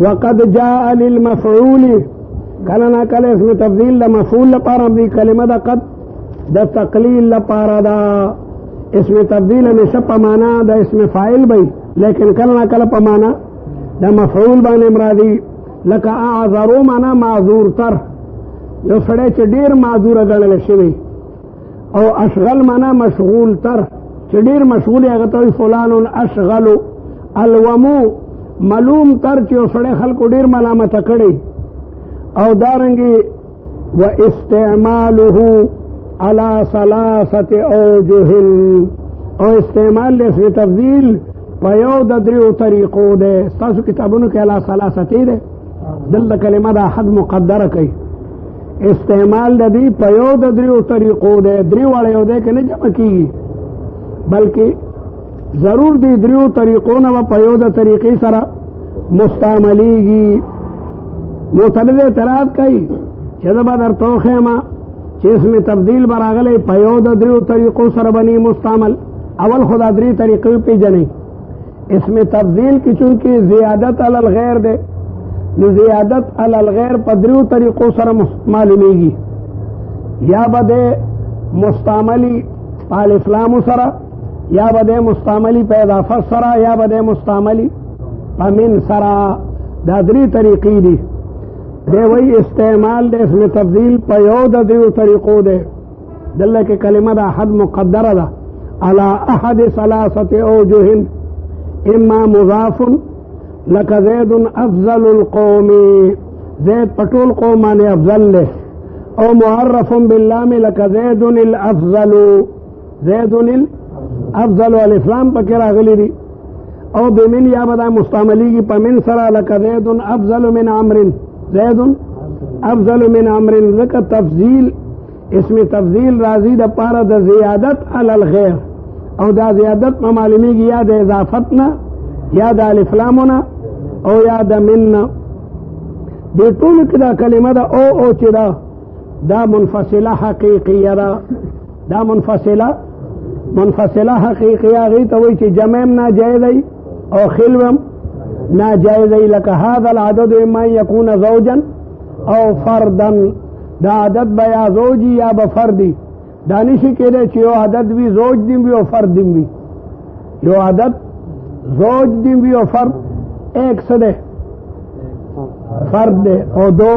وقد جاء للمفعول کلنا کل اسم تفضیل لمفعول لپاره دی کلمه دا قد دا تقلیل لپاره دا اسم تفضیل ہمیشہ پمانا دا اسم فاعل بھئی لیکن کلنا کل پمانا دا مفعول باندې امرادی لکه اعذرو مانا معذور تر یو سړی چې ډیر معذور ګڼل شوی او اشغل مانا مشغول تر چې ډیر مشغول هغه ته فلان اشغل الومو ملوم تر چې سړی خلکو ډیر ملامت کړي او دارنګي واستعماله على ثلاثه اوجه او استعمال اسم تفضیل په یو د دریو طریقو ده تاسو کتابونو کې علا ثلاثه ده دلته کلمه د حد مقدره کوي استعمال د دې په یو د دریو طریقو ده دریو وړ یو ده کې نه جمع کیږي بلکې ضرور دی دریو طریقو نه په یو د طریقې سره مستعمليږي متعدد اعتراض کوي چې دا به درته خیمه چې اسم تبدیل براغلی په یو د دریو طریقو سره بنی مستعمل اول خدا درې طریقې پیژنئ اسم تبدیل کی چونکہ زیادت علی الغیر دے نو زیادت علی الغیر په دریو طریقو سره معلومیږي یا بده مستعملی الف لام سره یا بده مستعملی په اضافه سره یا بده مستعملی من سره دا درې طریقې دي دی وی استعمال د اسم تبدیل په یو د دریو طریقو ده دلته کې کلمه د حد مقدره ده على احد ثلاثه اوجه اما مضاف لك زید افضل القوم زید پټول قوم باندې افضل له او معرف باللام لك زید الافضل زید الافضل الاسلام پکې راغلي دي او بمن یا بدا مستعملی په من سره لك زید افضل من عمرو زید افضل من عمرو ذکر تفضیل اسم تفضیل راضی د پاره د زیادت علی الغیر او دا زیادت معلومیږي یا د اضافتنا یا د الف لامنا او یا د من د ټول کې دا کلمه دا او چې دا منفصله حقیقیه دا منفصله حقیقیه غي ته وایي چې جمع ناجایز او خلوم ناجایز لکه هذا العدد اما يكون زوجا او فردا دا عدد بیا زوجی یا بفردی دانشی کہتے چې یو عدد بھی زوج دیم بھی او فرد دیم بھی یو عدد زوج دیم بھی او فرد ایک سدے فرد دے او دو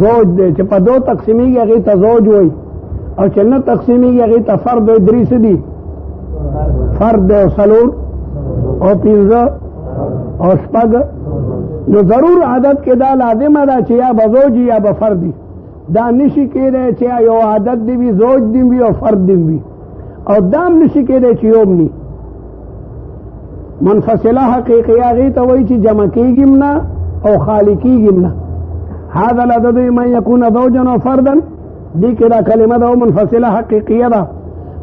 زوج دے چې په دو تقسیمی گی اغیی تا زوج ہوئی او چې نه تقسیمی گی اغیی تا فرد ہوئی دری سدی فرد دے او سلور او پینزا او شپگ نو ضرور عدد کې دا لازم ده چې یا بزوجی یا بفردی دا نشی کېدی چې یو عدد دی وي زوج دی وي او فرد دی وي او دام نشی کېدی چې یوم ني منفصله حقیقیه هغې ته وایي چې جمع کېږي نه او خالي کېږي نه هذا العدد من يكون زوجا او فردا دې کې دا کلمه ده منفصله حقیقیه ده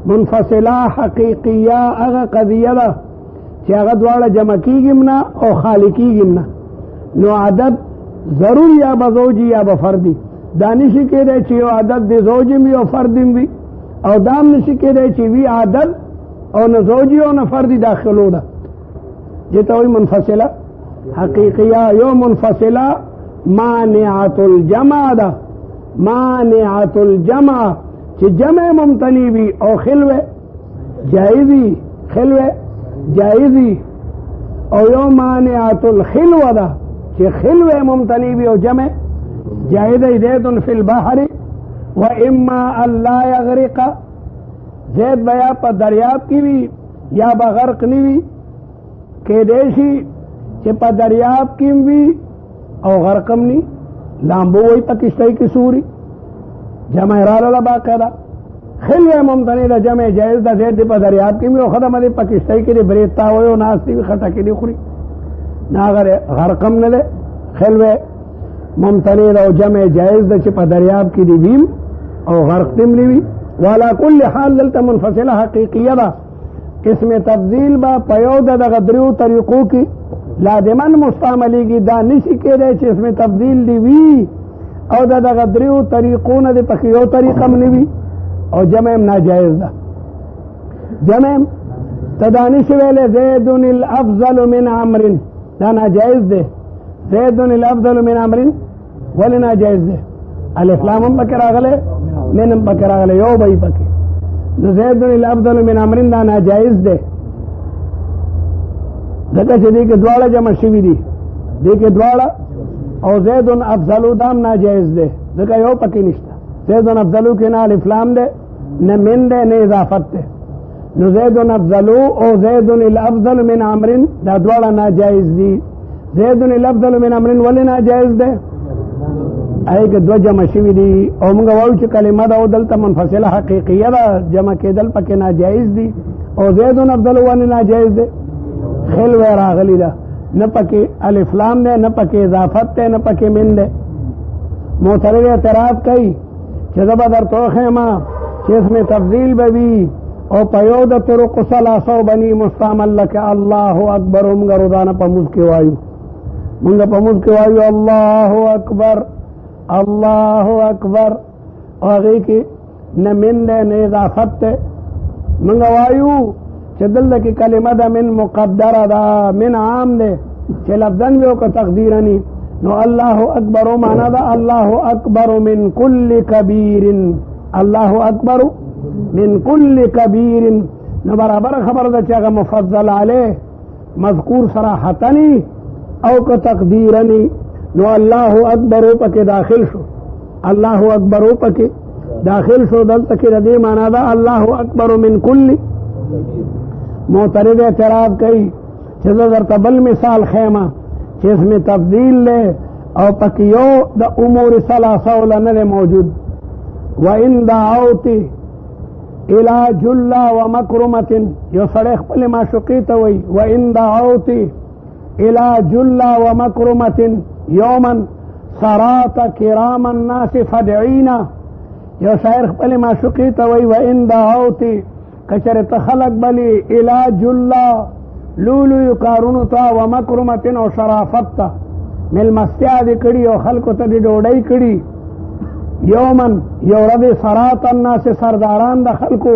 منفصله حقیقیه هغه قضیه ده چې هغه دواړه جمع کېږي نه او خالي کېږي نه نو عدد ضرور یا بزوجی یا بفردی دانشی کېدی چې یو عدد د زوجی وي او فرد وي او دام نشي کېدی چې وي عدد او نه زوجی او نه فردی داخلو ده دې ته وایي منفصله حقیقیه یو منفصله مانعة الجمع ده مانعة الجمع چې جمع ممتنی وي او خلوه جایزی خلوه جایزی او یو مانعة الخلوه ده چې خلوه ممتنی وي او جمع جائز زید فی البحر و اما اللہ یغرق زید بیا پا دریاب کی بھی یا بغرق نی بھی کہ دیشی چھ پا دریاب کی بھی او غرقم نی لامبو وی پا کشتی کی سوری جمع رالو لبا قیدا خلوه ممتنی دا جمع جائز دا زید دی پا دریاب کی بھی او خدم دی پا کشتی کی دی بریتا ہوئی و ناستی بھی خطا کی دی خوری نا غرقم ندے خلوه ممتنی دا جمع جائز دا چې په دریاب کې دی ویم او غرق دیم نیوی والا کل حال دلته منفصله حقیقیه ده اسم تبدیل با په یو دغه دریو طریقو کې لازمن مستعملیږي دا نشي کېدی چې اسم تبدیل دی وی او دغه دریو طریقو نه د پکې یو طریقه هم نیوی او جمع هم ناجایز ده جمع تدانش ویل زید الافضل من عمرو دا ناجایز ده زید الافضل من عمر ولې ناجایز دی؟ الف لام هم پکې راغلی من هم پکې راغلی یو به یې پکې نو زید الافضل من عمر دا ناجایز دی ځکه چې دې کې دواړه جمع شوي دي دې کې دواړه او زید افضل دام ناجایز دی ځکه یو پکې نشته زید افضل کې نه الف لام دی نه من دی نه اضافت دی نو زید افضل او زید الافضل من عمر دا دواړه ناجایز دي زید الافضل من عمر ولې ناجایز دی؟ هغې کې دوه جمع شوي دي او موږ وایو چې کلمه ده او دلته منفصله حقیقیه ده جمع کېدل پکې ناجایز دي او زید افضل ولې ناجایز دی؟ خل وی راغلی ده نه پکې الف لام دی نه پکې اضافت دی نه پکې من دی معترض اعتراض کوي چې زه به درته وښیم چې اسم تفضیل به وي او په یو د طرقو ثلاثو بني مستعمل لکه الله اکبر موږ روزانه په مونځ کې وایو الله اکبر الله اکبر او هغې کې نه من دی نه اضافت دی موږ وایو چې دلته کې کلمه ده من مقدره ده من عام دی چې لفظا وي او که تقدیرا نو الله اکبر معنا ده الله اکبر من کل کبیر الله اکبر من کل کبیر نو برابر خبر ده چې هغه مفضل علیه مذکور صراحتنی او که تقدیرنی نو الله اکبر پکې داخل شو الله اکبر پکې داخل شو دلته کې د دې معنا ده الله اکبر من کل معترض اعتراض کوي چې زه درته بل مثال خیمه چې اسم تفضیل له او پکې یو د امور ثلاثه نه موجود وان دعوت الى جلا ومکرمه یو سړی خپل معشوقې ته وایي وان دعوت الى جلا ومکرمه یوما صرات کرام الناس فدعینا یو شاعر خپل معشوقې ته وایي وان دعوت کچره ته خلق بلی الى جلا لولو کارونو ته ومکرمه او شرافت ته ملمستیا دې کړي او خلکو ته دې ډوډۍ کړي یومن یو ورځ صرات الناس سرداران د خلکو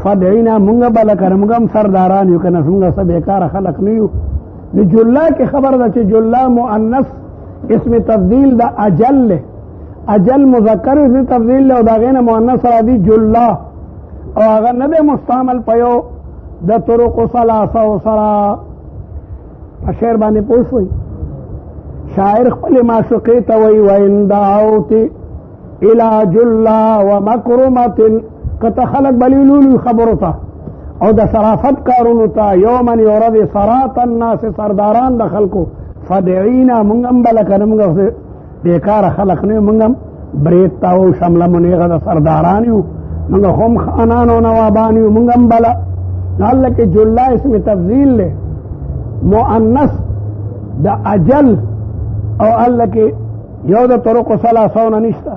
فدعینا مونږ بله کړه مونږ هم سرداران یو که نه مونږ څه بېکاره خلق نه یو نو جلا کې خبر ده چې جلا مؤنث اسم تفضیل د اجل له اجل مذکر اسم تفضیل له او د هغې نه مؤنث راځي جلا او هغه نه دی مستعمل په یو د طرقو ثلاثو سره په شعر باندې پوه شوئ شاعر خپلې معشوقې ته وایي وان دعوت الى جلا ومکرمه که ته خلک بلیلولي خبرو ته او د شرافت کارونو ته یومن یو ورځ صرات الناس سرداران د خلکو فدعینا مونږ هم بله که نه مونږ بېکاره خلق نه یو مونږ هم برید ته او شمله منیغه د سرداران یو مونږ هم خانان او نوابان یو مونږ هم بله نو هلته کې جلا اسم تفضیل دی مؤنث د اجل او هلته کې یو د طرقو ثلاثو نه نشته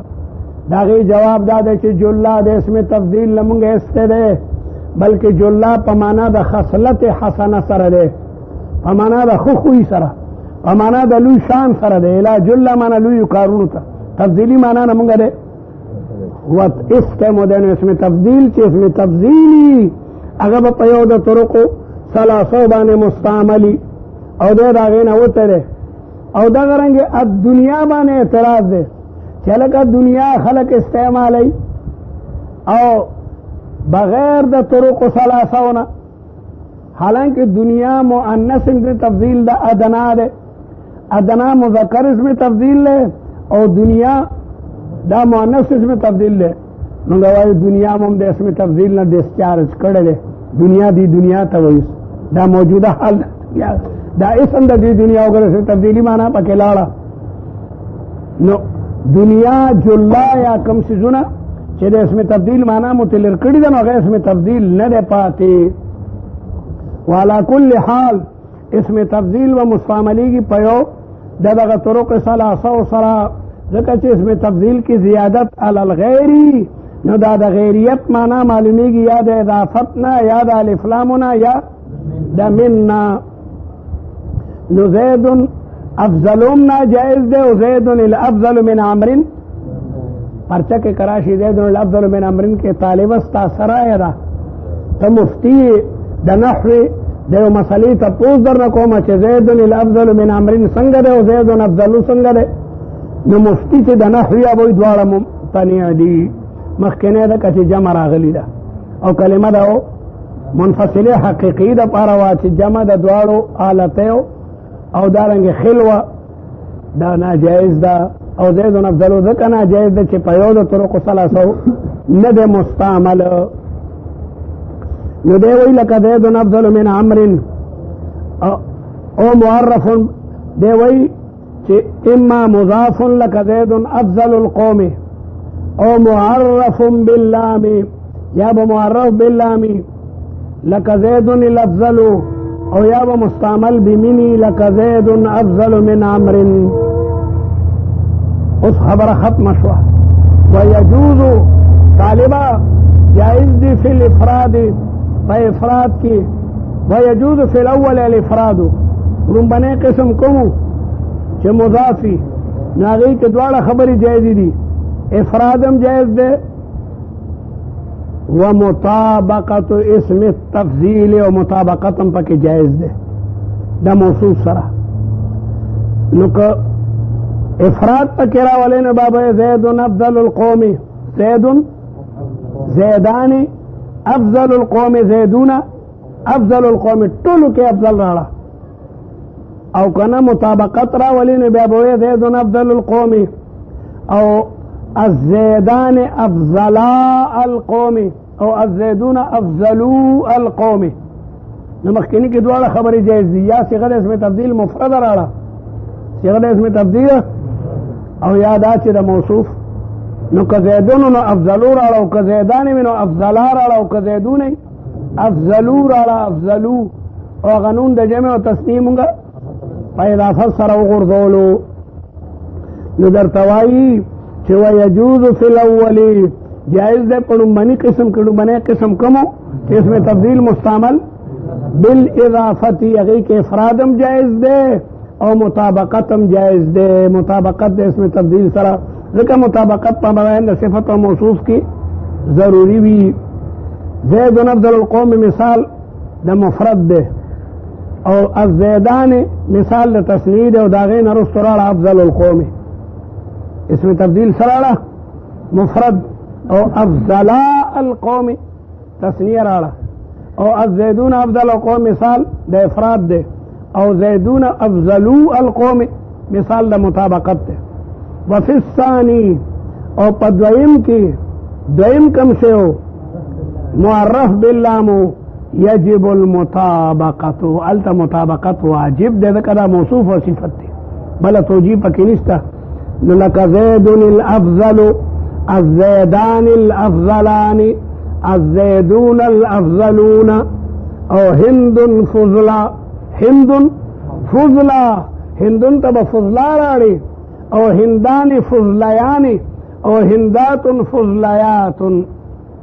د هغې جواب دا دی چې جلا د اسم تفضیل نه مونږ ایستی دی بلکې جلا په معنا د خصلت حسنه سره دی په معنا د ښه خوی سره په معنا د لوی شان سره دی الا جلا معنا لوی کارونو ته تفضیلي معنا نه مونږ دی اسم د اسم تفضیل چې اسم تفضیلي هغه به په یو د طرقو ثلاثو باندې مستعملي او دی د هغې نه وتی دی او دغه رنګې دنیا باندې اعتراض دی چې لکه دنیا خلق استعمالی او بغیر د طرق ثلاثو نه حالانکه دنیا مؤنث اسم تفضیل د ادنا ده ادنا مذکر اسم تفضیل ده او دنیا دا مؤنث اسم تفضیل ده نو وایي دنیا هم د اسم تفضیل نه ډسچارج کړی دی دنیا دی دنیا ته وایي دا موجوده حال دا اسم د دې دنیا وګړه اسم تفضیلي معنا پکې لاړه نو دنیا جلا یا کم سيزونه چې د اسم تبدیل معنا متلر کړي ده نو هغه اسم تبدیل نه دی پاتې وعلى كل حال اسم تبدیل و مستعملیږي په یو دغه طرق ثلاثه سره ځکه چې اسم تبدیل کی زیادت علی الغیری نو دا د غیریت معنا معلومیږي یا د اضافت نه یا د الف لام نه یا د مننا نو زید افضلون ناجائز ده و زید الافضل من عمر پرچہ کے کراشی زید الافضل من عمر کے طالب استا سرائے دا تا مفتی دا نحو دیو مسئلې تپوس درنه کومه چې زید الافضل من عمرو څنګه دی او زید افضل څنګه دی. نو مفتی چې د نحوی ابوی دواړه ممتنع دي. مخکنی ده که چې جمع راغلی ده او کلمه ده او منفصله حقیقي د پاره وا چې جمع د دواړو حالتیو او دارنګ خلوه دا ناجائز ده او زید افضل ځکه ناجائز ده چې په یو د طرق ثلاثو نه ده مستعمل. نو دی وی لکه زید افضل من عمرو او معرف دی وی چې اما مضاف لکه زید افضل القوم او معرف باللام یا به معرف باللام لکه زید الافضل او یا به مستعمل بمنی لکه زید افضل من عمرو. اوس خبره ختمه شوه. ويجوز طالبا جائز دی فی الافراد په افراد کې ويجوز فی الاول الافراد رنبنه قسم کوم چې مضافی ناغی کې دواړه خبرې جائز دي. افرادم جائز ده ومطابقت اسم التفضیل او مطابقتم پکې جائز ده دا موصوف سره. نو که افراد پکې راولې نو بابا زید افضل القوم زیدان افضل القوم زیدون افضل القوم ټولو کې افضل راړه او کنه مطابقت راولې نو بابا زید افضل القوم او الزیدان افضلا القوم او الزیدون افضلو القوم. نو مخکنی کې دواړه خبرې جایز دي. یا صيغه اسم تبدیل مفرد راړه صيغه اسم تبدیل او یا دا چې د موصوف. نو که زیدون نو افضلو راړه او که زیدان نو افضلا راړه او که زیدون افضلو راړه افضلو او قانون د جمع او تسنیه مونږه په اضافه سره وګرځولو. نو درته وایي چې ويجوز فی الاول جائز ده په لومبني قسم کې لومبنی قسم کومو چې اسم تبدیل مستعمل بالاضافت هغې کې افرادم جائز ده او مطابقتم جائز ده. مطابقت د اسم تبدیل سره ځکه مطابقت په بیان د صفت او موصوف کې ضروری وي. زید افضل القوم مثال د مفرد ده او الزیدان مثال د تسنیه ده او د هغې نه رسته راړه افضل القوم اسم تبدیل سره مفرد او افضلا القوم تسنیه راړه او الزیدون افضل القوم مثال د افراد ده او زیدون افضلو القوم مثال د مطابقت ده. وفي الثانی او په دویم کې دویم کم شو معرف باللام یجب المطابقت الته مطابقت واجب ده ځکه دا موصوف او صفت ده بل توجیه پکې نشته. نو لکه زید الافضل الزیدان الافضلان الزیدون الافضلون او هند فضلا هندن ته به فضلا راړي او هندان فضلیان او هندات فضلیات.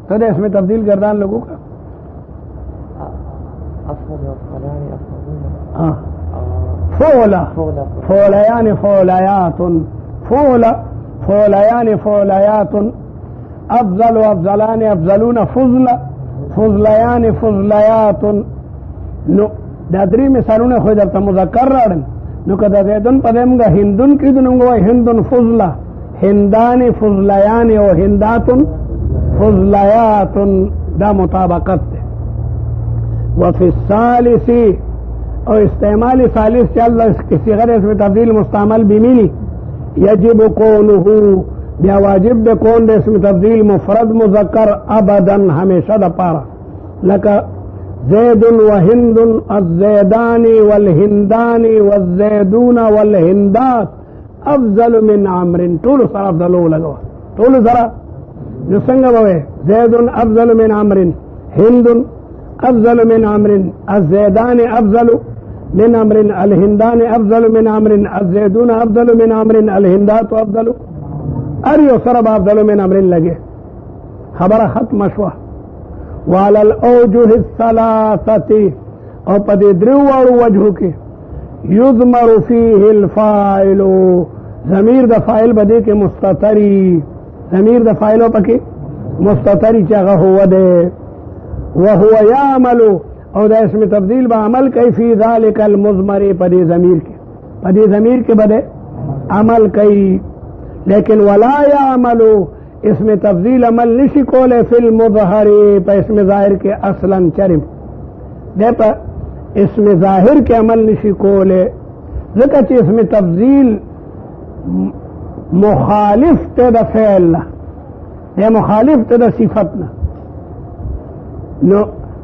ته د اسم تبدیل گردان لګو کا فولیان فولیات فولیان فولیات افضل افضلان افضلون فضلیان فضلیات. نو دا درې مثالونه خو درته مذکر راړل. نو که د زیدون په دې موږ هندون کې دنو موږ هندون فضله هندان فضلیان او هندات فضلیات دا مطابقت ده. وفي الثالث او استعمال ثالث چې الله صيغه اسم تبدیل مستعمل بمنی یجب کونه بیا واجب ده کون د اسم تبدیل مفرد مذکر ابدا همیشه د پاره لکه زید وهند الزیدان والهندان والزیدون والهندات افضل من عمرو ټول سره افضلو لګو ټول سره نو څنګه به زید افضل من عمرو هند افضل من عمرو الزیدان افضل من عمرو الهندان افضل من عمرو الزیدون افضل من عمرو الهندات افضل اریو سره افضل من عمرو لګي. خبره ختم شوه. وعلى الاوجه الثلاثه او په دې درو وجهو کې یضمر فيه الفاعل ضمیر د فاعل بده کې مستتری ضمیر د فاعل پکې مستتری چې هغه هو ده وهو يعمل او دا اسم تفضیل با عمل کئی فی ذالک المضمر پدی ضمیر کے بدے عمل کئی، لیکن ولا یعملو اسم تفضیل عمل نشی کولے فی المظہر پا اسم ظاہر کے اصلا چرم دے پا اسم ظاہر کے عمل نشی کولے، ذکر چی اسم تفضیل مخالف تے دا فعل دے مخالف تے دا صفتنا نو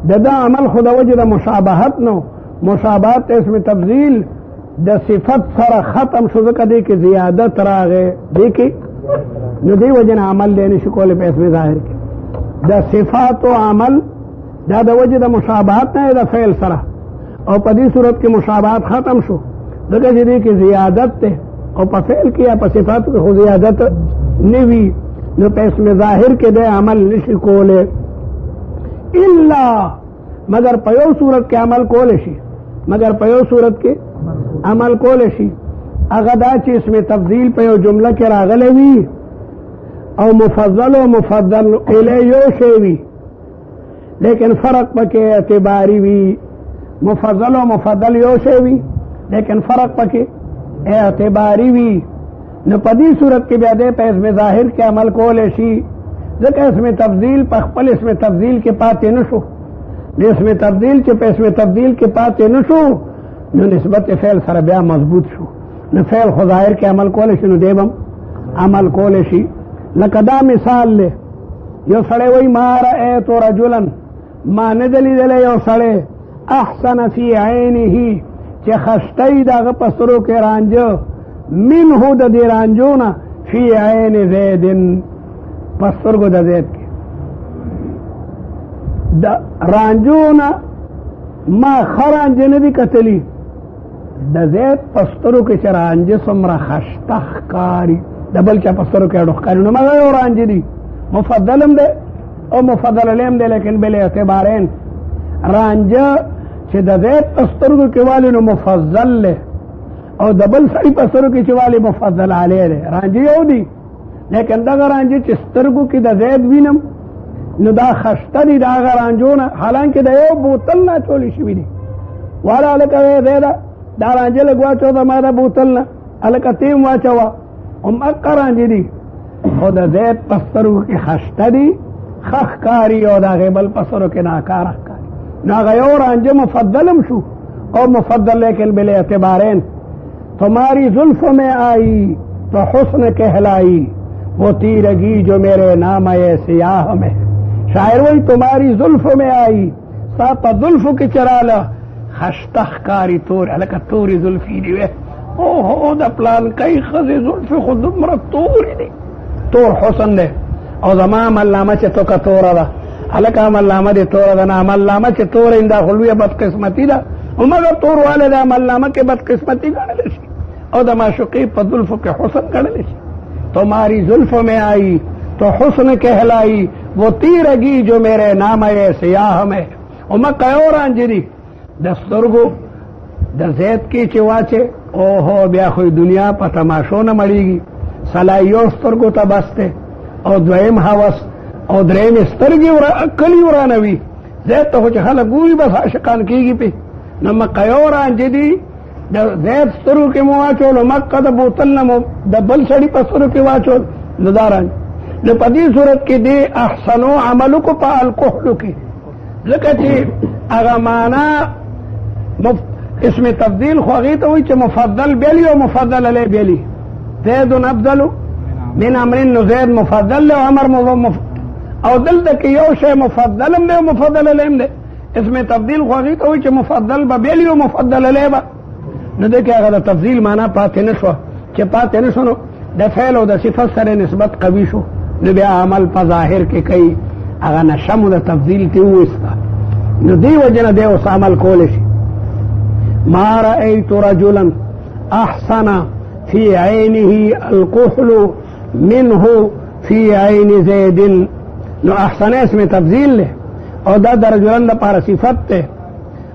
دا عمل خدا وجہ دا مشابہت نو مشابہت اسم تفضیل دا صفت سر ختم شو ذکر دے کی زیادت راغے دیکھی نو دی وجہ عمل دینے شکول پہ اسم ظاہر کے دا صفات و عمل دا وجہ دا مشابہت نا دا فعل سر اور پدی صورت کی مشابہت ختم شو ذکر دے کی زیادت تے اور پا فعل کیا پا صفات کی خود زیادت نوی نو پہ اسم ظاہر کے دے عمل نشکولے الا مگر پیو صورت کے عمل کولشی مگر پیو صورت کے عمل کولشی اغدا چی اسم تفضیل پیو جملہ کے راغلے وی او مفضل و مفضل الیو شیوی لیکن فرق پکے اعتباری وی مفضل و مفضل یو شیوی لیکن فرق پکے اعتباری وی نو پدی صورت کے بیادے پہ اسم ظاہر کے عمل کولشی ذکر اسم تفضیل پخپل اسم تفضیل کے پاتے نشو اسم تفضیل چپے اسم تفضیل کے پاتے نشو نو نسبت فعل سر بیا مضبوط شو نو فعل خظاہر کے عمل کولشی نو دیبم عمل کولشی لکدا مثال لے یو سڑے وی ما رأیتو رجلن ما ندلی دلے یو سڑے احسن فی عینہی چے خشتی دا غپسرو کے رانجو منہو دا دی رانجونا فی عین زیدن پسترگو دا زید کے دا رانجونا ما خرانج ندی کتلی دا زید پسترو کے چا رانج سمرا خشتخ کاری دا بلچا پسترو کے اڈخ کاری نو مگا یو رانج دی مفضلم دے او مفضل لیم دے لیکن بلے اعتبارین رانج چا دا زید پسترگو کے والی نو مفضل لے او دا بل سڑی پسترو کے چوالی مفضل علی دے رانج یو دی لیکن دا رانجی چسترگو کی دا زید وینم نو دا خشتا دی دا رانجونا حالانکہ دا یو بوتل نا چولی شوی دی والا علکا زیدہ دا رانجی لگوا چو دا ما دا بوتل نا علکا تیم واچوا ام اکا رانجی دی او دا زید پسترگو کی خشتا دی خخ کاری او دا غیبل پسترگو کی ناکارخ کاری نا غیو رانجی مفضلم شو او مفضل لیکن بلے اعتبارین تمہاری زلف میں آئی تو حسن کہلائی وہ تیرگی جو میرے نام سیاہ میں شاعر وہی تمہاری زلف میں آئی ساپا زلف کی چرالا خشتخ کاری تور علکہ توری زلفی دیوے اوہ دا پلان کئی خزی زلف خود مرد توری دی تور حسن دے او زمان علامہ چے تو کا تورا دا علکہ علامہ دے تورا دا نام علامہ چے تور اندہ خلوی بد قسمتی دا مگر تور والے دا علامہ کے بد قسمتی گاڑے لیشی او دا معشوقی پا زلف کے حسن گاڑے لیشی تمہاری زلف میں آئی تو حسن کہلائی وہ تیرگی جو میرے نام سیاہ میں اما قیوران جدی دسترگو دا زید کی چواچے اوہو بیا خوی دنیا پا تماشو نہ مڑی گی سلائیو استرگو تا بستے او دویم حوث او دریم استرگی کلی ورانوی زید تو خوچ خلق گوی بس عاشقان کی گی پی نما قیوران جدی دا زید سترو کے مواچول مکہ دا بوتل نمو دا بل سڑی پا سترو کے واچول نداران لپدی صورت کی دی احسنو عملو کو پا الکحلو کی لکتی اگا مانا اسم تفضیل خواغیتا ہوئی چا مفضل بیلی و مفضل علی بیلی زید افضلو من امرین نو زید مفضل لے و عمر او دل دا کی یو شے مفضلم دے و مفضل علیم دے اسم تفضیل خواغیتا ہوئی چا مفضل با بیلی و مفضل علی با نو دیکھے اگر دا تفضیل مانا پاتے نشو چه پاتے نشو نو دا فعل و دا صفت سر نسبت قوی شو نو بیا عمل پا ظاہر کے کئی اگر نشم دا تفضیل تیو استا نو دی وجن دے اس عمل کولشی ما رأیت رجلا احسن فی عینه القحل منه فی عین زید نو احسن اسم تفضیل لے او دا رجلن دا پارا صفت تے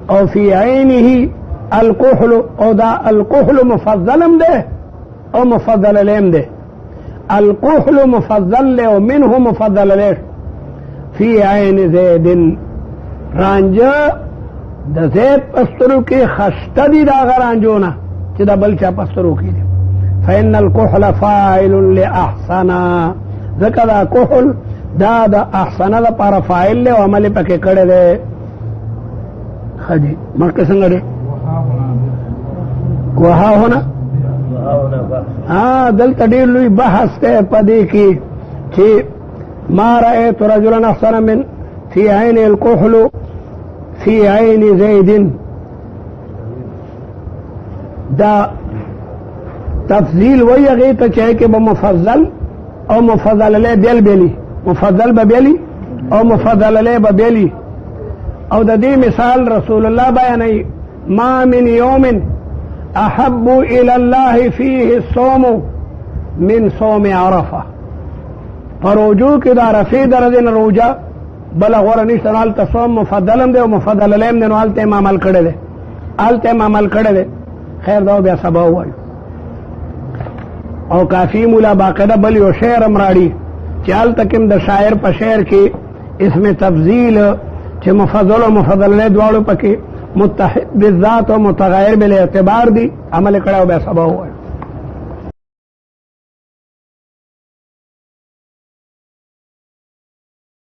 او فی عینه القحل او دا القحل مفضلم دے او مفضل لیم دے القحل مفضل لے او منہ مفضل لے فی عین زید رانجا د زید پسترو کې خشته دي دا غرانجونه چې د بل چا پسترو کې دي. فإن الكحل فاعل لأحسن، ځکه دا کحل دا د احسنه لپاره فاعل له عمل پکې کړی دی. خدي مخکې څنګه دی وها هنا دلته ډېر لوی بحث دی په دې کې چې ما رأيت رجلا أحسن من في عين الكحل في عين زيد. دا تفضیل وی هغې ته چې هغې کې به مفضل او مفضل علیه بیل بیلي، مفضل به بیلي او مفضل علیه به بیلي. او د دې مثال رسول الله بیانوي ما من يوم احب الى الله فيه الصوم من صوم عرفه. پروجو کې د عرفې درځ نه روجه بل غوړه نشته، هلته صوم مفضل هم دی او مفضل علیه هم دی، نو هلته یې عمل کړی دی، هلته یې عمل کړی دی. خیر دا بیا سبا ووایو. او کافی مولا باقاعده بل یو شعر هم راړي چې هلته کې هم د شاعر په شعر کې اسم تفضیل چې مفضل او مفضل علیه دواړو پکې متحد بالذات او متغیر بالاعتبار دي عمل کړی او بیا سبا ووایو.